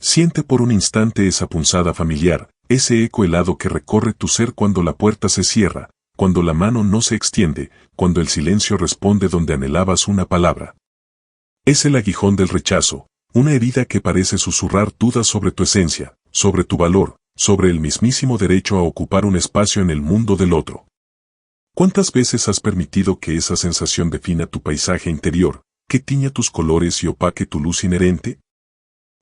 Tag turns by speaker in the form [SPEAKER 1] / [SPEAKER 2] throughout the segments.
[SPEAKER 1] Siente por un instante esa punzada familiar, ese eco helado que recorre tu ser cuando la puerta se cierra, cuando la mano no se extiende, cuando el silencio responde donde anhelabas una palabra. Es el aguijón del rechazo, una herida que parece susurrar dudas sobre tu esencia, sobre tu valor, sobre el mismísimo derecho a ocupar un espacio en el mundo del otro. ¿Cuántas veces has permitido que esa sensación defina tu paisaje interior, que tiña tus colores y opaque tu luz inherente?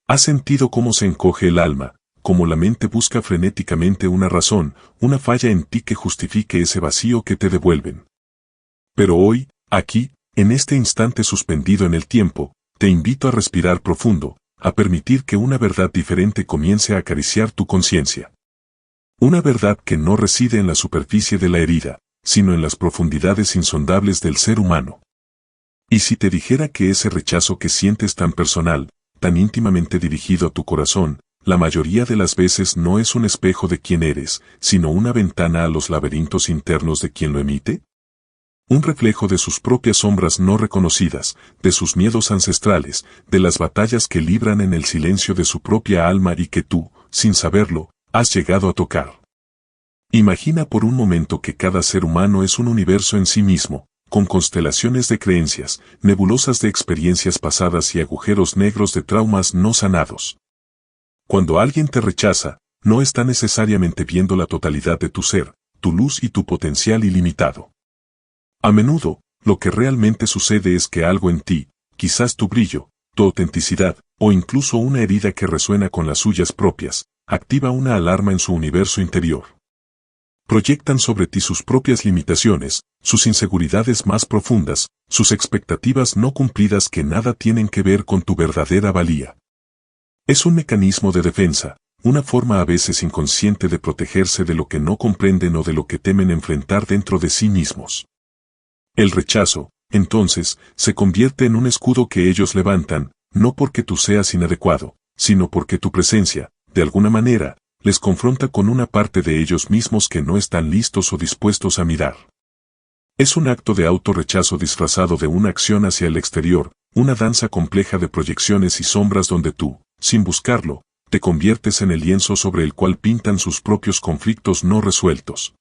[SPEAKER 1] ¿Has sentido cómo se encoge el alma, cómo la mente busca frenéticamente una razón, una falla en ti que justifique ese vacío que te devuelven? Pero hoy, aquí, en este instante suspendido en el tiempo, te invito a respirar profundo, a permitir que una verdad diferente comience a acariciar tu conciencia. Una verdad que no reside en la superficie de la herida, sino en las profundidades insondables del ser humano. Y si te dijera que ese rechazo que sientes tan personal, tan íntimamente dirigido a tu corazón, la mayoría de las veces no es un espejo de quién eres, sino una ventana a los laberintos internos de quien lo emite? Un reflejo de sus propias sombras no reconocidas, de sus miedos ancestrales, de las batallas que libran en el silencio de su propia alma y que tú, sin saberlo, has llegado a tocar. Imagina por un momento que cada ser humano es un universo en sí mismo, con constelaciones de creencias, nebulosas de experiencias pasadas y agujeros negros de traumas no sanados. Cuando alguien te rechaza, no está necesariamente viendo la totalidad de tu ser, tu luz y tu potencial ilimitado. A menudo, lo que realmente sucede es que algo en ti, quizás tu brillo, tu autenticidad, o incluso una herida que resuena con las suyas propias, activa una alarma en su universo interior. Proyectan sobre ti sus propias limitaciones, sus inseguridades más profundas, sus expectativas no cumplidas que nada tienen que ver con tu verdadera valía. Es un mecanismo de defensa, una forma a veces inconsciente de protegerse de lo que no comprenden o de lo que temen enfrentar dentro de sí mismos. El rechazo, entonces, se convierte en un escudo que ellos levantan, no porque tú seas inadecuado, sino porque tu presencia, de alguna manera, les confronta con una parte de ellos mismos que no están listos o dispuestos a mirar. Es un acto de autorrechazo disfrazado de una acción hacia el exterior, una danza compleja de proyecciones y sombras donde tú, sin buscarlo, te conviertes en el lienzo sobre el cual pintan sus propios conflictos no resueltos.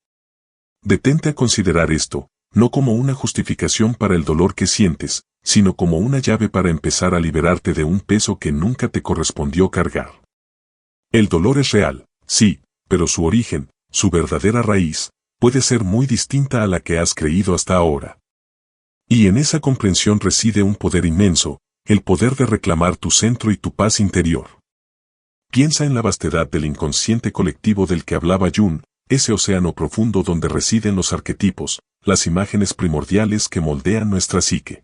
[SPEAKER 1] Detente a considerar esto, no como una justificación para el dolor que sientes, sino como una llave para empezar a liberarte de un peso que nunca te correspondió cargar. El dolor es real, sí, pero su origen, su verdadera raíz, puede ser muy distinta a la que has creído hasta ahora. Y en esa comprensión reside un poder inmenso, el poder de reclamar tu centro y tu paz interior. Piensa en la vastedad del inconsciente colectivo del que hablaba Jung, ese océano profundo donde residen los arquetipos, las imágenes primordiales que moldean nuestra psique.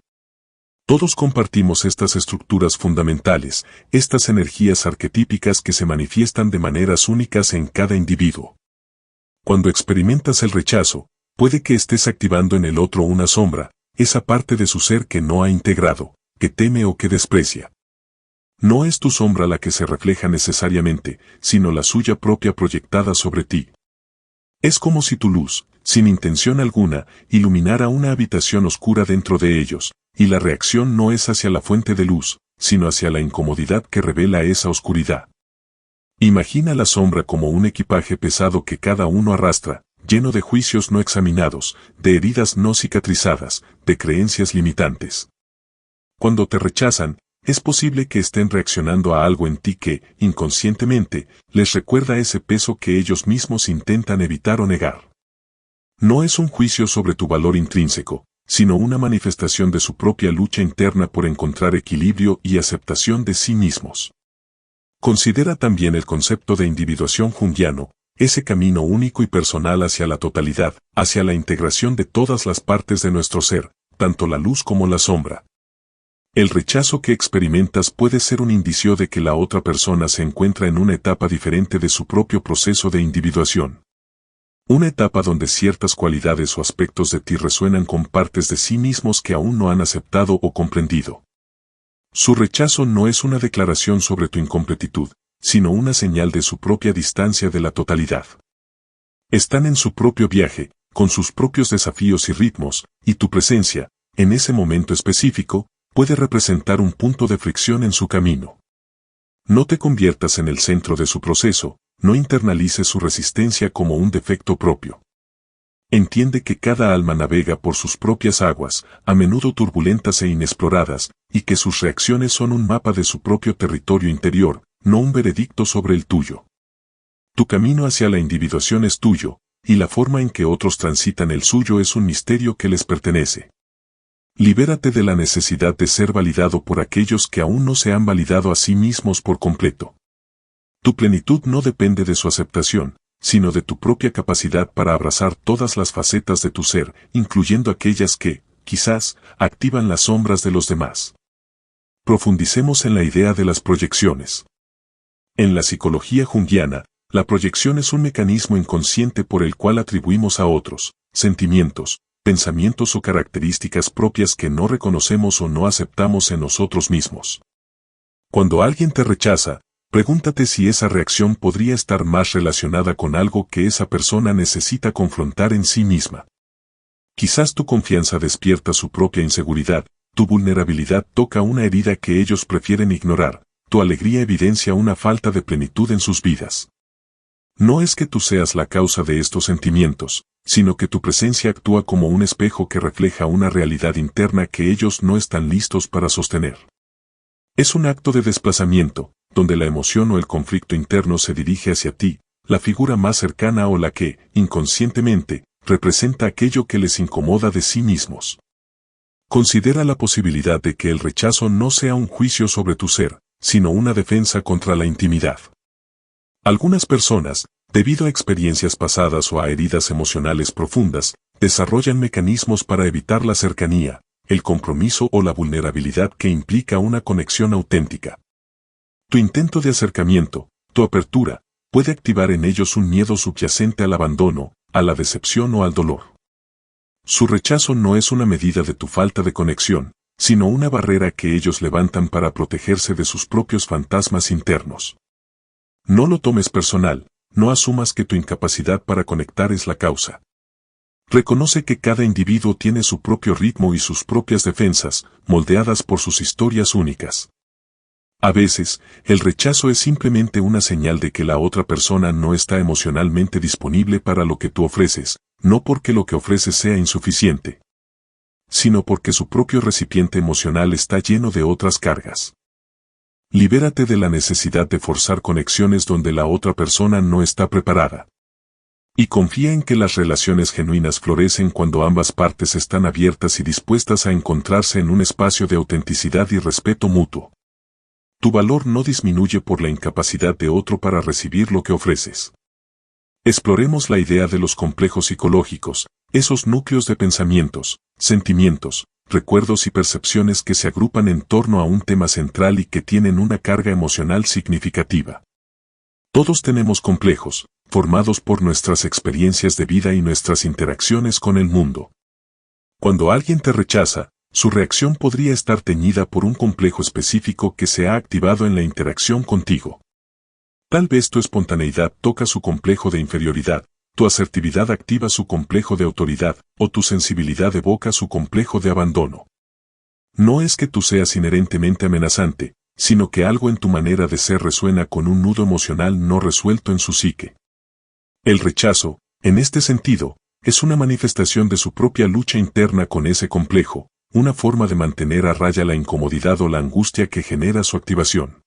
[SPEAKER 1] Todos compartimos estas estructuras fundamentales, estas energías arquetípicas que se manifiestan de maneras únicas en cada individuo. Cuando experimentas el rechazo, puede que estés activando en el otro una sombra, esa parte de su ser que no ha integrado, que teme o que desprecia. No es tu sombra la que se refleja necesariamente, sino la suya propia proyectada sobre ti. Es como si tu luz, sin intención alguna, iluminara una habitación oscura dentro de ellos, y la reacción no es hacia la fuente de luz, sino hacia la incomodidad que revela esa oscuridad. Imagina la sombra como un equipaje pesado que cada uno arrastra, lleno de juicios no examinados, de heridas no cicatrizadas, de creencias limitantes. Cuando te rechazan, es posible que estén reaccionando a algo en ti que, inconscientemente, les recuerda ese peso que ellos mismos intentan evitar o negar. No es un juicio sobre tu valor intrínseco, sino una manifestación de su propia lucha interna por encontrar equilibrio y aceptación de sí mismos. Considera también el concepto de individuación junguiano, ese camino único y personal hacia la totalidad, hacia la integración de todas las partes de nuestro ser, tanto la luz como la sombra. El rechazo que experimentas puede ser un indicio de que la otra persona se encuentra en una etapa diferente de su propio proceso de individuación. Una etapa donde ciertas cualidades o aspectos de ti resuenan con partes de sí mismos que aún no han aceptado o comprendido. Su rechazo no es una declaración sobre tu incompletitud, sino una señal de su propia distancia de la totalidad. Están en su propio viaje, con sus propios desafíos y ritmos, y tu presencia, en ese momento específico, puede representar un punto de fricción en su camino. No te conviertas en el centro de su proceso, no internalices su resistencia como un defecto propio. Entiende que cada alma navega por sus propias aguas, a menudo turbulentas e inexploradas, y que sus reacciones son un mapa de su propio territorio interior, no un veredicto sobre el tuyo. Tu camino hacia la individuación es tuyo, y la forma en que otros transitan el suyo es un misterio que les pertenece. Libérate de la necesidad de ser validado por aquellos que aún no se han validado a sí mismos por completo. Tu plenitud no depende de su aceptación, sino de tu propia capacidad para abrazar todas las facetas de tu ser, incluyendo aquellas que, quizás, activan las sombras de los demás. Profundicemos en la idea de las proyecciones. En la psicología junguiana, la proyección es un mecanismo inconsciente por el cual atribuimos a otros sentimientos, pensamientos o características propias que no reconocemos o no aceptamos en nosotros mismos. Cuando alguien te rechaza, pregúntate si esa reacción podría estar más relacionada con algo que esa persona necesita confrontar en sí misma. Quizás tu confianza despierta su propia inseguridad, tu vulnerabilidad toca una herida que ellos prefieren ignorar, tu alegría evidencia una falta de plenitud en sus vidas. No es que tú seas la causa de estos sentimientos, sino que tu presencia actúa como un espejo que refleja una realidad interna que ellos no están listos para sostener. Es un acto de desplazamiento, donde la emoción o el conflicto interno se dirige hacia ti, la figura más cercana o la que, inconscientemente, representa aquello que les incomoda de sí mismos. Considera la posibilidad de que el rechazo no sea un juicio sobre tu ser, sino una defensa contra la intimidad. Algunas personas, debido a experiencias pasadas o a heridas emocionales profundas, desarrollan mecanismos para evitar la cercanía, el compromiso o la vulnerabilidad que implica una conexión auténtica. Tu intento de acercamiento, tu apertura, puede activar en ellos un miedo subyacente al abandono, a la decepción o al dolor. Su rechazo no es una medida de tu falta de conexión, sino una barrera que ellos levantan para protegerse de sus propios fantasmas internos. No lo tomes personal, no asumas que tu incapacidad para conectar es la causa. Reconoce que cada individuo tiene su propio ritmo y sus propias defensas, moldeadas por sus historias únicas. A veces, el rechazo es simplemente una señal de que la otra persona no está emocionalmente disponible para lo que tú ofreces, no porque lo que ofreces sea insuficiente, sino porque su propio recipiente emocional está lleno de otras cargas. Libérate de la necesidad de forzar conexiones donde la otra persona no está preparada. Y confía en que las relaciones genuinas florecen cuando ambas partes están abiertas y dispuestas a encontrarse en un espacio de autenticidad y respeto mutuo. Tu valor no disminuye por la incapacidad de otro para recibir lo que ofreces. Exploremos la idea de los complejos psicológicos, esos núcleos de pensamientos, sentimientos, recuerdos y percepciones que se agrupan en torno a un tema central y que tienen una carga emocional significativa. Todos tenemos complejos, formados por nuestras experiencias de vida y nuestras interacciones con el mundo. Cuando alguien te rechaza, su reacción podría estar teñida por un complejo específico que se ha activado en la interacción contigo. Tal vez tu espontaneidad toca su complejo de inferioridad, tu asertividad activa su complejo de autoridad, o tu sensibilidad evoca su complejo de abandono. No es que tú seas inherentemente amenazante, sino que algo en tu manera de ser resuena con un nudo emocional no resuelto en su psique. El rechazo, en este sentido, es una manifestación de su propia lucha interna con ese complejo, una forma de mantener a raya la incomodidad o la angustia que genera su activación.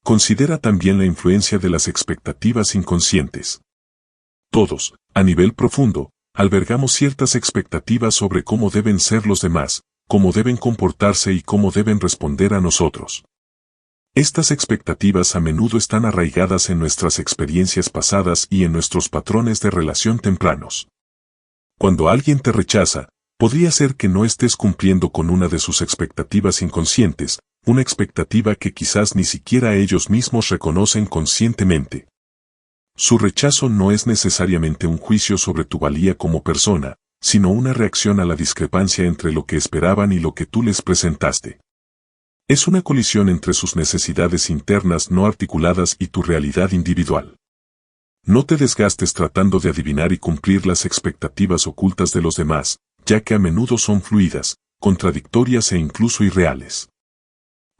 [SPEAKER 1] Considera también la influencia de las expectativas inconscientes. Todos, a nivel profundo, albergamos ciertas expectativas sobre cómo deben ser los demás, cómo deben comportarse y cómo deben responder a nosotros. Estas expectativas a menudo están arraigadas en nuestras experiencias pasadas y en nuestros patrones de relación tempranos. Cuando alguien te rechaza, podría ser que no estés cumpliendo con una de sus expectativas inconscientes, una expectativa que quizás ni siquiera ellos mismos reconocen conscientemente. Su rechazo no es necesariamente un juicio sobre tu valía como persona, sino una reacción a la discrepancia entre lo que esperaban y lo que tú les presentaste. Es una colisión entre sus necesidades internas no articuladas y tu realidad individual. No te desgastes tratando de adivinar y cumplir las expectativas ocultas de los demás, ya que a menudo son fluidas, contradictorias e incluso irreales.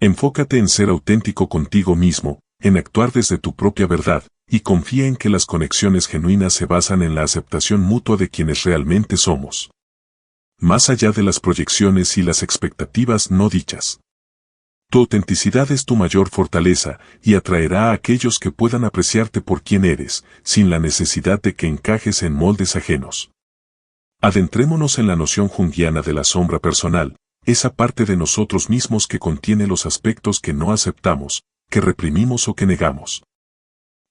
[SPEAKER 1] Enfócate en ser auténtico contigo mismo, en actuar desde tu propia verdad, y confía en que las conexiones genuinas se basan en la aceptación mutua de quienes realmente somos. Más allá de las proyecciones y las expectativas no dichas. Tu autenticidad es tu mayor fortaleza y atraerá a aquellos que puedan apreciarte por quien eres, sin la necesidad de que encajes en moldes ajenos. Adentrémonos en la noción junguiana de la sombra personal, esa parte de nosotros mismos que contiene los aspectos que no aceptamos, que reprimimos o que negamos.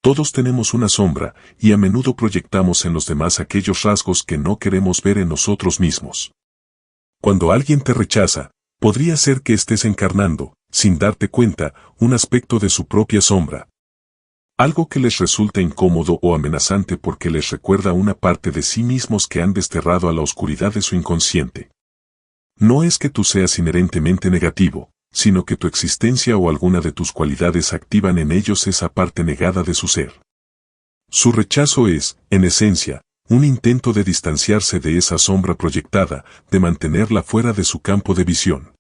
[SPEAKER 1] Todos tenemos una sombra, y a menudo proyectamos en los demás aquellos rasgos que no queremos ver en nosotros mismos. Cuando alguien te rechaza, podría ser que estés encarnando, sin darte cuenta, un aspecto de su propia sombra. Algo que les resulta incómodo o amenazante porque les recuerda una parte de sí mismos que han desterrado a la oscuridad de su inconsciente. No es que tú seas inherentemente negativo, sino que tu existencia o alguna de tus cualidades activan en ellos esa parte negada de su ser. Su rechazo es, en esencia, un intento de distanciarse de esa sombra proyectada, de mantenerla fuera de su campo de visión.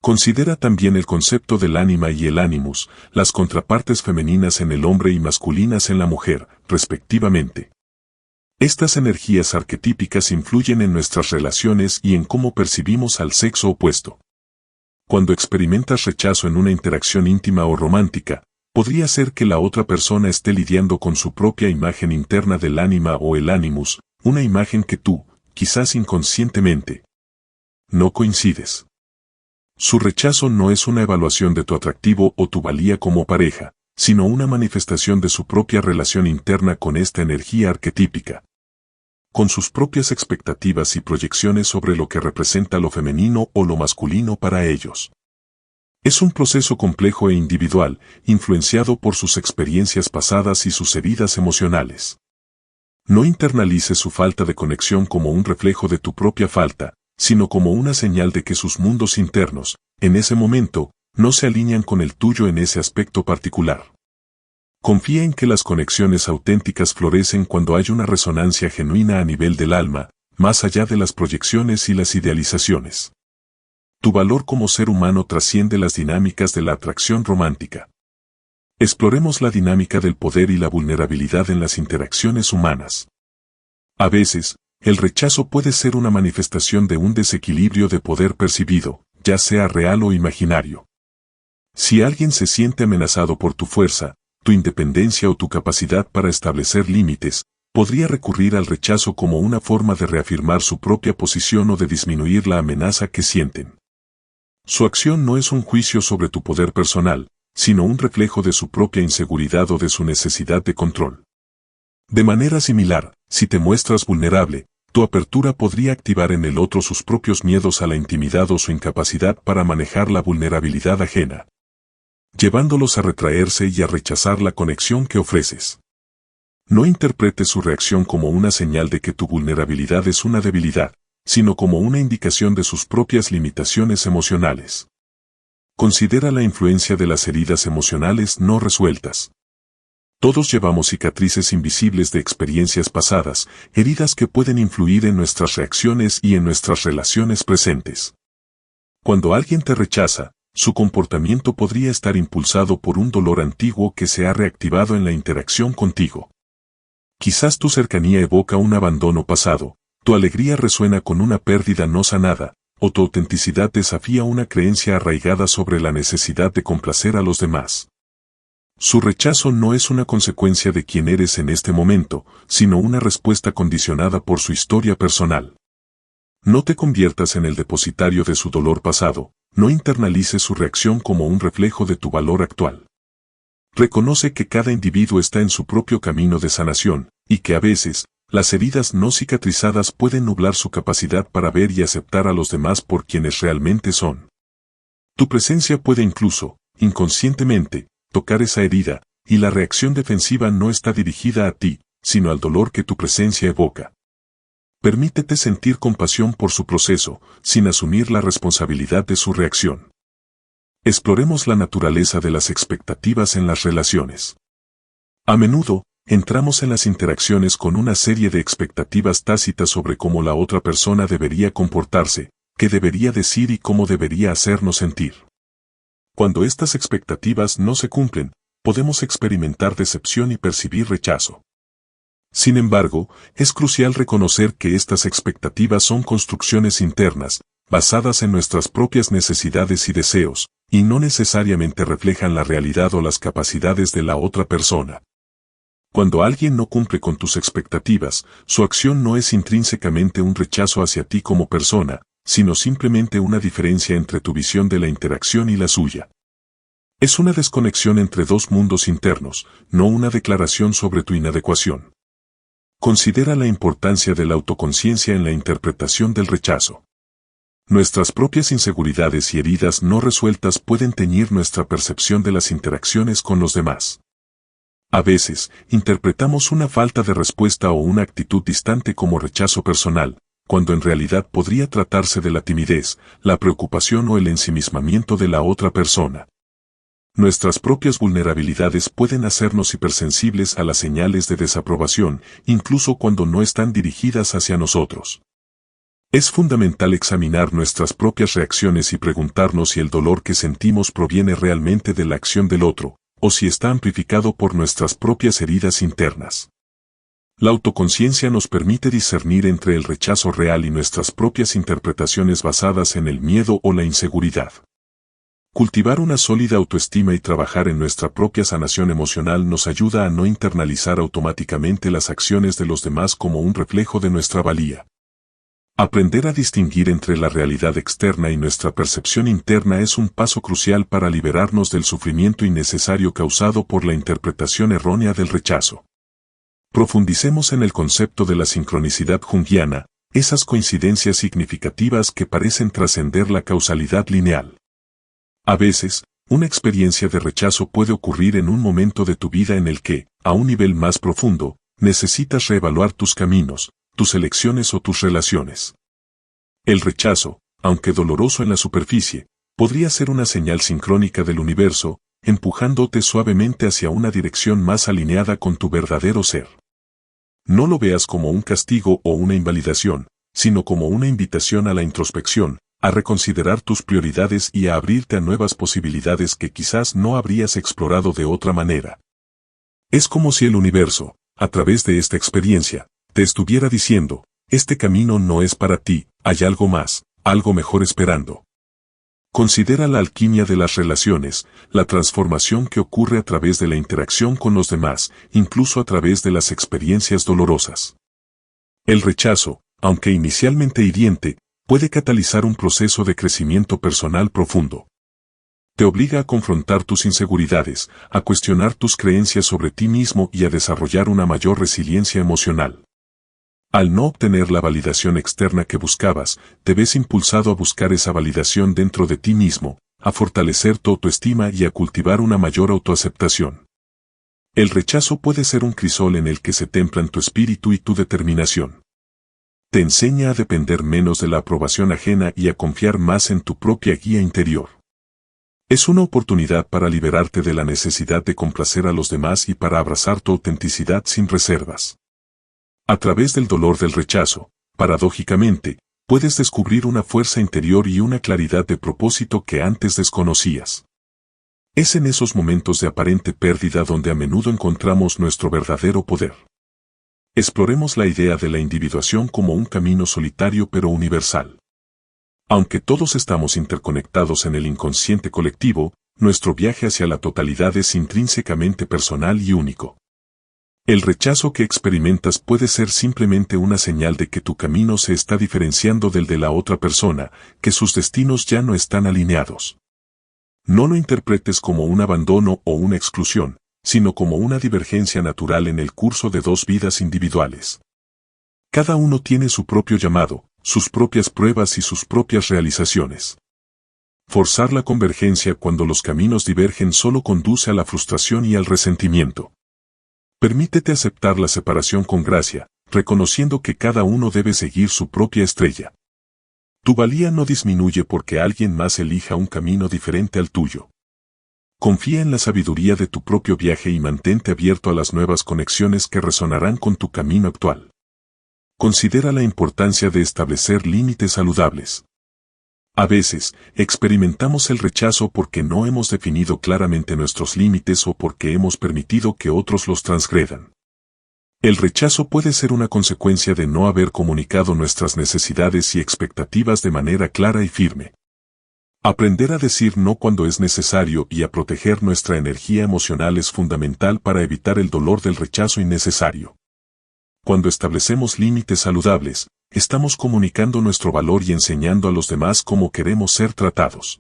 [SPEAKER 1] Considera también el concepto del ánima y el ánimus, las contrapartes femeninas en el hombre y masculinas en la mujer, respectivamente. Estas energías arquetípicas influyen en nuestras relaciones y en cómo percibimos al sexo opuesto. Cuando experimentas rechazo en una interacción íntima o romántica, podría ser que la otra persona esté lidiando con su propia imagen interna del ánima o el ánimus, una imagen que tú, quizás inconscientemente, no coincides. Su rechazo no es una evaluación de tu atractivo o tu valía como pareja, sino una manifestación de su propia relación interna con esta energía arquetípica. Con sus propias expectativas y proyecciones sobre lo que representa lo femenino o lo masculino para ellos. Es un proceso complejo e individual, influenciado por sus experiencias pasadas y sus heridas emocionales. No internalices su falta de conexión como un reflejo de tu propia falta, sino como una señal de que sus mundos internos, en ese momento, no se alinean con el tuyo en ese aspecto particular. Confía en que las conexiones auténticas florecen cuando hay una resonancia genuina a nivel del alma, más allá de las proyecciones y las idealizaciones. Tu valor como ser humano trasciende las dinámicas de la atracción romántica. Exploremos la dinámica del poder y la vulnerabilidad en las interacciones humanas. A veces, el rechazo puede ser una manifestación de un desequilibrio de poder percibido, ya sea real o imaginario. Si alguien se siente amenazado por tu fuerza, tu independencia o tu capacidad para establecer límites, podría recurrir al rechazo como una forma de reafirmar su propia posición o de disminuir la amenaza que sienten. Su acción no es un juicio sobre tu poder personal, sino un reflejo de su propia inseguridad o de su necesidad de control. De manera similar, si te muestras vulnerable, tu apertura podría activar en el otro sus propios miedos a la intimidad o su incapacidad para manejar la vulnerabilidad ajena, llevándolos a retraerse y a rechazar la conexión que ofreces. No interpretes su reacción como una señal de que tu vulnerabilidad es una debilidad, sino como una indicación de sus propias limitaciones emocionales. Considera la influencia de las heridas emocionales no resueltas. Todos llevamos cicatrices invisibles de experiencias pasadas, heridas que pueden influir en nuestras reacciones y en nuestras relaciones presentes. Cuando alguien te rechaza, su comportamiento podría estar impulsado por un dolor antiguo que se ha reactivado en la interacción contigo. Quizás tu cercanía evoca un abandono pasado, tu alegría resuena con una pérdida no sanada, o tu autenticidad desafía una creencia arraigada sobre la necesidad de complacer a los demás. Su rechazo no es una consecuencia de quién eres en este momento, sino una respuesta condicionada por su historia personal. No te conviertas en el depositario de su dolor pasado, no internalices su reacción como un reflejo de tu valor actual. Reconoce que cada individuo está en su propio camino de sanación, y que a veces, las heridas no cicatrizadas pueden nublar su capacidad para ver y aceptar a los demás por quienes realmente son. Tu presencia puede incluso, inconscientemente, tocar esa herida, y la reacción defensiva no está dirigida a ti, sino al dolor que tu presencia evoca. Permítete sentir compasión por su proceso, sin asumir la responsabilidad de su reacción. Exploremos la naturaleza de las expectativas en las relaciones. A menudo, entramos en las interacciones con una serie de expectativas tácitas sobre cómo la otra persona debería comportarse, qué debería decir y cómo debería hacernos sentir. Cuando estas expectativas no se cumplen, podemos experimentar decepción y percibir rechazo. Sin embargo, es crucial reconocer que estas expectativas son construcciones internas, basadas en nuestras propias necesidades y deseos, y no necesariamente reflejan la realidad o las capacidades de la otra persona. Cuando alguien no cumple con tus expectativas, su acción no es intrínsecamente un rechazo hacia ti como persona, sino simplemente una diferencia entre tu visión de la interacción y la suya. Es una desconexión entre dos mundos internos, no una declaración sobre tu inadecuación. Considera la importancia de la autoconciencia en la interpretación del rechazo. Nuestras propias inseguridades y heridas no resueltas pueden teñir nuestra percepción de las interacciones con los demás. A veces, interpretamos una falta de respuesta o una actitud distante como rechazo personal, cuando en realidad podría tratarse de la timidez, la preocupación o el ensimismamiento de la otra persona. Nuestras propias vulnerabilidades pueden hacernos hipersensibles a las señales de desaprobación, incluso cuando no están dirigidas hacia nosotros. Es fundamental examinar nuestras propias reacciones y preguntarnos si el dolor que sentimos proviene realmente de la acción del otro, o si está amplificado por nuestras propias heridas internas. La autoconciencia nos permite discernir entre el rechazo real y nuestras propias interpretaciones basadas en el miedo o la inseguridad. Cultivar una sólida autoestima y trabajar en nuestra propia sanación emocional nos ayuda a no internalizar automáticamente las acciones de los demás como un reflejo de nuestra valía. Aprender a distinguir entre la realidad externa y nuestra percepción interna es un paso crucial para liberarnos del sufrimiento innecesario causado por la interpretación errónea del rechazo. Profundicemos en el concepto de la sincronicidad junguiana, esas coincidencias significativas que parecen trascender la causalidad lineal. A veces, una experiencia de rechazo puede ocurrir en un momento de tu vida en el que, a un nivel más profundo, necesitas reevaluar tus caminos, tus elecciones o tus relaciones. El rechazo, aunque doloroso en la superficie, podría ser una señal sincrónica del universo, empujándote suavemente hacia una dirección más alineada con tu verdadero ser. No lo veas como un castigo o una invalidación, sino como una invitación a la introspección, a reconsiderar tus prioridades y a abrirte a nuevas posibilidades que quizás no habrías explorado de otra manera. Es como si el universo, a través de esta experiencia, te estuviera diciendo, este camino no es para ti, hay algo más, algo mejor esperando. Considera la alquimia de las relaciones, la transformación que ocurre a través de la interacción con los demás, incluso a través de las experiencias dolorosas. El rechazo, aunque inicialmente hiriente, puede catalizar un proceso de crecimiento personal profundo. Te obliga a confrontar tus inseguridades, a cuestionar tus creencias sobre ti mismo y a desarrollar una mayor resiliencia emocional. Al no obtener la validación externa que buscabas, te ves impulsado a buscar esa validación dentro de ti mismo, a fortalecer tu autoestima y a cultivar una mayor autoaceptación. El rechazo puede ser un crisol en el que se templan tu espíritu y tu determinación. Te enseña a depender menos de la aprobación ajena y a confiar más en tu propia guía interior. Es una oportunidad para liberarte de la necesidad de complacer a los demás y para abrazar tu autenticidad sin reservas. A través del dolor del rechazo, paradójicamente, puedes descubrir una fuerza interior y una claridad de propósito que antes desconocías. Es en esos momentos de aparente pérdida donde a menudo encontramos nuestro verdadero poder. Exploremos la idea de la individuación como un camino solitario pero universal. Aunque todos estamos interconectados en el inconsciente colectivo, nuestro viaje hacia la totalidad es intrínsecamente personal y único. El rechazo que experimentas puede ser simplemente una señal de que tu camino se está diferenciando del de la otra persona, que sus destinos ya no están alineados. No lo interpretes como un abandono o una exclusión, sino como una divergencia natural en el curso de dos vidas individuales. Cada uno tiene su propio llamado, sus propias pruebas y sus propias realizaciones. Forzar la convergencia cuando los caminos divergen solo conduce a la frustración y al resentimiento. Permítete aceptar la separación con gracia, reconociendo que cada uno debe seguir su propia estrella. Tu valía no disminuye porque alguien más elija un camino diferente al tuyo. Confía en la sabiduría de tu propio viaje y mantente abierto a las nuevas conexiones que resonarán con tu camino actual. Considera la importancia de establecer límites saludables. A veces, experimentamos el rechazo porque no hemos definido claramente nuestros límites o porque hemos permitido que otros los transgredan. El rechazo puede ser una consecuencia de no haber comunicado nuestras necesidades y expectativas de manera clara y firme. Aprender a decir no cuando es necesario y a proteger nuestra energía emocional es fundamental para evitar el dolor del rechazo innecesario. Cuando establecemos límites saludables, estamos comunicando nuestro valor y enseñando a los demás cómo queremos ser tratados.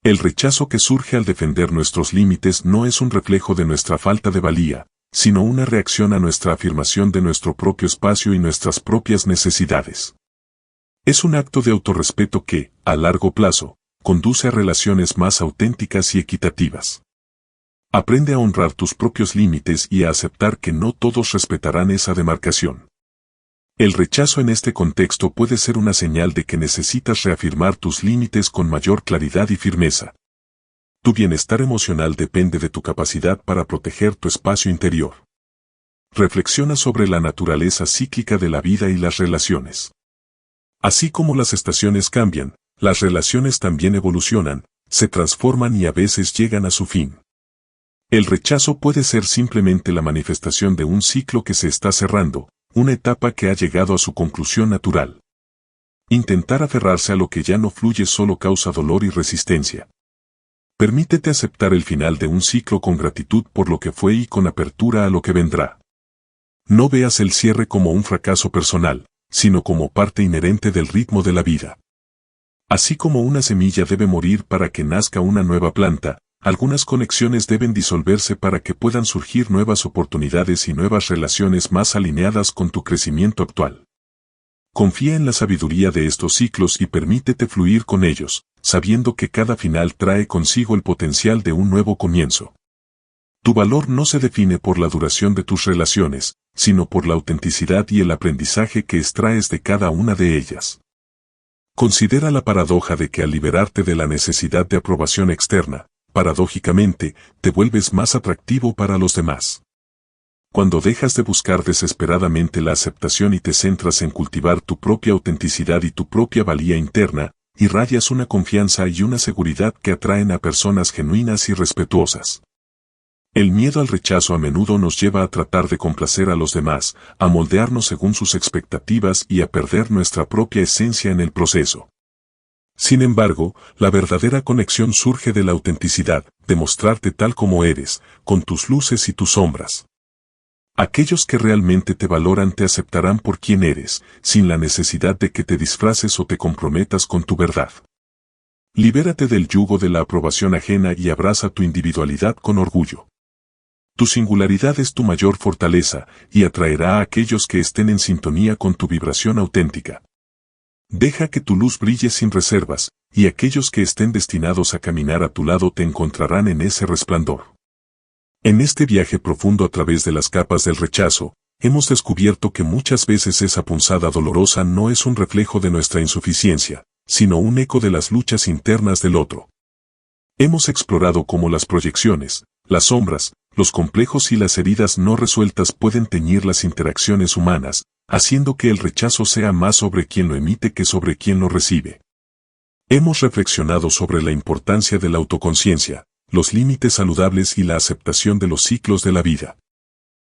[SPEAKER 1] El rechazo que surge al defender nuestros límites no es un reflejo de nuestra falta de valía, sino una reacción a nuestra afirmación de nuestro propio espacio y nuestras propias necesidades. Es un acto de autorrespeto que, a largo plazo, conduce a relaciones más auténticas y equitativas. Aprende a honrar tus propios límites y a aceptar que no todos respetarán esa demarcación. El rechazo en este contexto puede ser una señal de que necesitas reafirmar tus límites con mayor claridad y firmeza. Tu bienestar emocional depende de tu capacidad para proteger tu espacio interior. Reflexiona sobre la naturaleza cíclica de la vida y las relaciones. Así como las estaciones cambian, las relaciones también evolucionan, se transforman y a veces llegan a su fin. El rechazo puede ser simplemente la manifestación de un ciclo que se está cerrando, una etapa que ha llegado a su conclusión natural. Intentar aferrarse a lo que ya no fluye solo causa dolor y resistencia. Permítete aceptar el final de un ciclo con gratitud por lo que fue y con apertura a lo que vendrá. No veas el cierre como un fracaso personal, sino como parte inherente del ritmo de la vida. Así como una semilla debe morir para que nazca una nueva planta, algunas conexiones deben disolverse para que puedan surgir nuevas oportunidades y nuevas relaciones más alineadas con tu crecimiento actual. Confía en la sabiduría de estos ciclos y permítete fluir con ellos, sabiendo que cada final trae consigo el potencial de un nuevo comienzo. Tu valor no se define por la duración de tus relaciones, sino por la autenticidad y el aprendizaje que extraes de cada una de ellas. Considera la paradoja de que al liberarte de la necesidad de aprobación externa, paradójicamente, te vuelves más atractivo para los demás. Cuando dejas de buscar desesperadamente la aceptación y te centras en cultivar tu propia autenticidad y tu propia valía interna, irradias una confianza y una seguridad que atraen a personas genuinas y respetuosas. El miedo al rechazo a menudo nos lleva a tratar de complacer a los demás, a moldearnos según sus expectativas y a perder nuestra propia esencia en el proceso. Sin embargo, la verdadera conexión surge de la autenticidad, de mostrarte tal como eres, con tus luces y tus sombras. Aquellos que realmente te valoran te aceptarán por quien eres, sin la necesidad de que te disfraces o te comprometas con tu verdad. Libérate del yugo de la aprobación ajena y abraza tu individualidad con orgullo. Tu singularidad es tu mayor fortaleza y atraerá a aquellos que estén en sintonía con tu vibración auténtica. Deja que tu luz brille sin reservas, y aquellos que estén destinados a caminar a tu lado te encontrarán en ese resplandor. En este viaje profundo a través de las capas del rechazo, hemos descubierto que muchas veces esa punzada dolorosa no es un reflejo de nuestra insuficiencia, sino un eco de las luchas internas del otro. Hemos explorado cómo las proyecciones, las sombras, los complejos y las heridas no resueltas pueden teñir las interacciones humanas, haciendo que el rechazo sea más sobre quien lo emite que sobre quien lo recibe. Hemos reflexionado sobre la importancia de la autoconciencia, los límites saludables y la aceptación de los ciclos de la vida.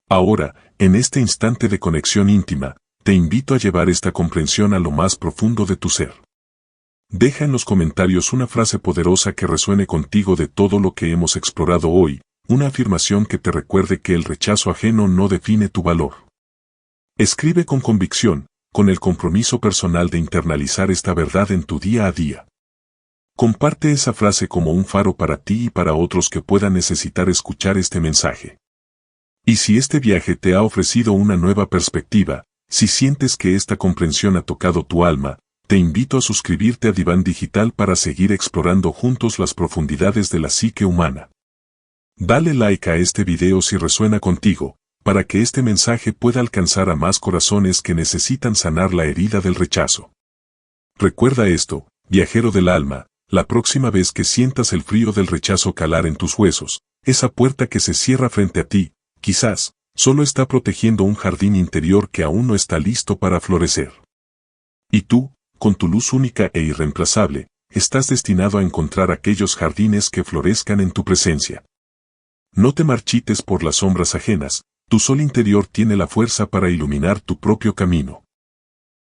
[SPEAKER 1] Ahora, en este instante de conexión íntima, te invito a llevar esta comprensión a lo más profundo de tu ser. Deja en los comentarios una frase poderosa que resuene contigo de todo lo que hemos explorado hoy, una afirmación que te recuerde que el rechazo ajeno no define tu valor. Escribe con convicción, con el compromiso personal de internalizar esta verdad en tu día a día. Comparte esa frase como un faro para ti y para otros que puedan necesitar escuchar este mensaje. Y si este viaje te ha ofrecido una nueva perspectiva, si sientes que esta comprensión ha tocado tu alma, te invito a suscribirte a Diván Digital para seguir explorando juntos las profundidades de la psique humana. Dale like a este video si resuena contigo, para que este mensaje pueda alcanzar a más corazones que necesitan sanar la herida del rechazo. Recuerda esto, viajero del alma, la próxima vez que sientas el frío del rechazo calar en tus huesos, esa puerta que se cierra frente a ti, quizás, solo está protegiendo un jardín interior que aún no está listo para florecer. ¿Y tú, con tu luz única e irreemplazable, estás destinado a encontrar aquellos jardines que florezcan en tu presencia. No te marchites por las sombras ajenas, tu sol interior tiene la fuerza para iluminar tu propio camino.